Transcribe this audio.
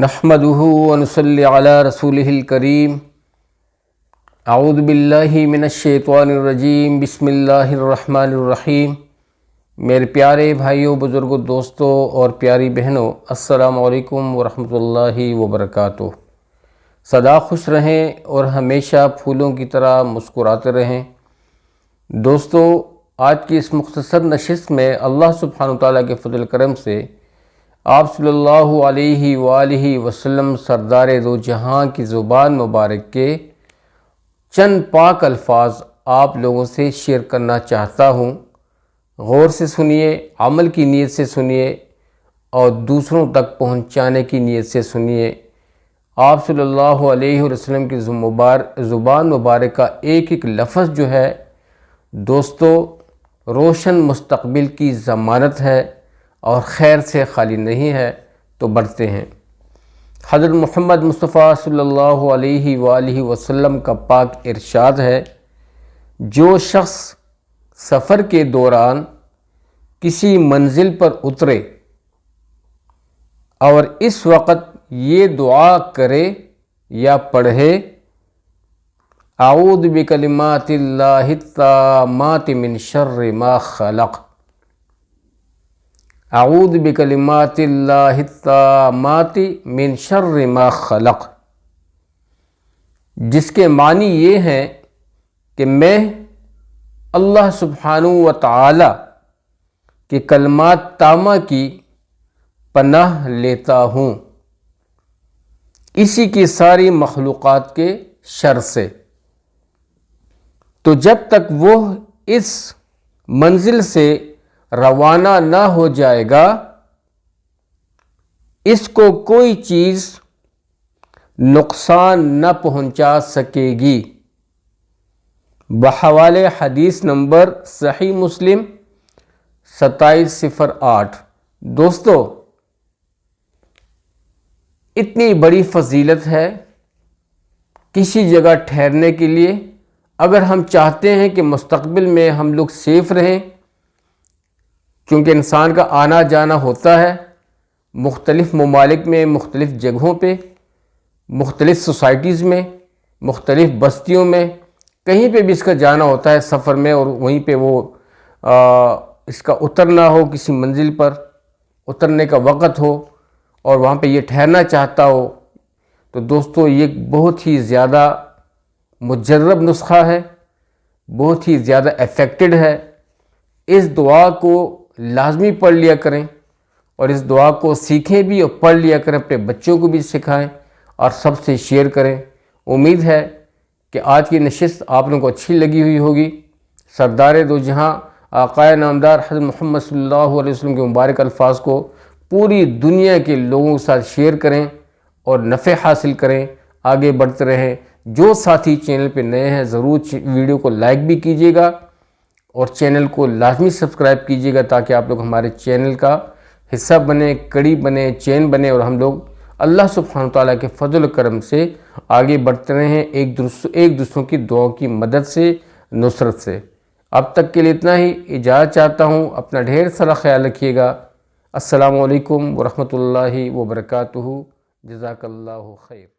نحمده ونصلی علی رسولہ الکریم اعوذ باللہ من الشیطان الرجیم بسم اللہ الرحمن الرحیم۔ میرے پیارے بھائیوں، بزرگوں، دوستوں اور پیاری بہنوں، السلام علیکم ورحمۃ اللہ وبرکاتہ۔ سدا خوش رہیں اور ہمیشہ پھولوں کی طرح مسکراتے رہیں۔ دوستو، آج کی اس مختصر نشست میں اللہ سبحانہ وتعالیٰ کے فضل کرم سے آپ صلی اللہ علیہ وآلہ وسلم سردار دو جہاں کی زبان مبارک کے چند پاک الفاظ آپ لوگوں سے شیئر کرنا چاہتا ہوں۔ غور سے سنیے، عمل کی نیت سے سنیے اور دوسروں تک پہنچانے کی نیت سے سنیے۔ آپ صلی اللہ علیہ وسلم کی زبان مبارک کا ایک ایک لفظ جو ہے دوستو روشن مستقبل کی ضمانت ہے اور خیر سے خالی نہیں ہے، تو بڑھتے ہیں۔ حضرت محمد مصطفیٰ صلی اللہ علیہ وآلہ وسلم کا پاک ارشاد ہے، جو شخص سفر کے دوران کسی منزل پر اترے اور اس وقت یہ دعا کرے یا پڑھے، اعوذ بکلمات اللہ التامات من شر ما خلق، اعوذ بکلمات اللہ التامات من شر ما خلق، جس کے معنی یہ ہیں کہ میں اللہ سبحانہ و تعالی کے کلمات تامہ کی پناہ لیتا ہوں اسی کی ساری مخلوقات کے شر سے۔ تو جب تک وہ اس منزل سے روانہ نہ ہو جائے گا، اس کو کوئی چیز نقصان نہ پہنچا سکے گی۔ بحوالے حدیث نمبر صحیح مسلم 2708۔ دوستو، اتنی بڑی فضیلت ہے کسی جگہ ٹھہرنے کے لیے۔ اگر ہم چاہتے ہیں کہ مستقبل میں ہم لوگ سیف رہیں، کیونکہ انسان کا آنا جانا ہوتا ہے مختلف ممالک میں، مختلف جگہوں پہ، مختلف سوسائٹیز میں، مختلف بستیوں میں، کہیں پہ بھی اس کا جانا ہوتا ہے سفر میں، اور وہیں پہ وہ اس کا اترنا ہو، کسی منزل پر اترنے کا وقت ہو اور وہاں پہ یہ ٹھہرنا چاہتا ہو، تو دوستو یہ بہت ہی زیادہ مجرب نسخہ ہے، بہت ہی زیادہ ایفیکٹڈ ہے۔ اس دعا کو لازمی پڑھ لیا کریں اور اس دعا کو سیکھیں بھی اور پڑھ لیا کریں، اپنے بچوں کو بھی سکھائیں اور سب سے شیئر کریں۔ امید ہے کہ آج کی نشست آپ لوگوں کو اچھی لگی ہوئی ہوگی۔ سردار دو جہاں آقائے نامدار حضرت محمد صلی اللہ علیہ وسلم کے مبارک الفاظ کو پوری دنیا کے لوگوں کے ساتھ شیئر کریں اور نفع حاصل کریں، آگے بڑھتے رہیں۔ جو ساتھی چینل پہ نئے ہیں ضرور ویڈیو کو لائک بھی کیجیے گا اور چینل کو لازمی سبسکرائب کیجیے گا، تاکہ آپ لوگ ہمارے چینل کا حصہ بنیں، کڑی بنیں، چین بنیں، اور ہم لوگ اللہ سبحانہ تعالیٰ کے فضل و کرم سے آگے بڑھتے رہیں، ایک دوسروں کی دعاؤں کی مدد سے، نصرت سے۔ اب تک کے لیے اتنا ہی، اجازت چاہتا ہوں۔ اپنا ڈھیر سارا خیال رکھیے گا۔ السلام علیکم ورحمۃ اللہ وبرکاتہ۔ جزاک اللہ خیر۔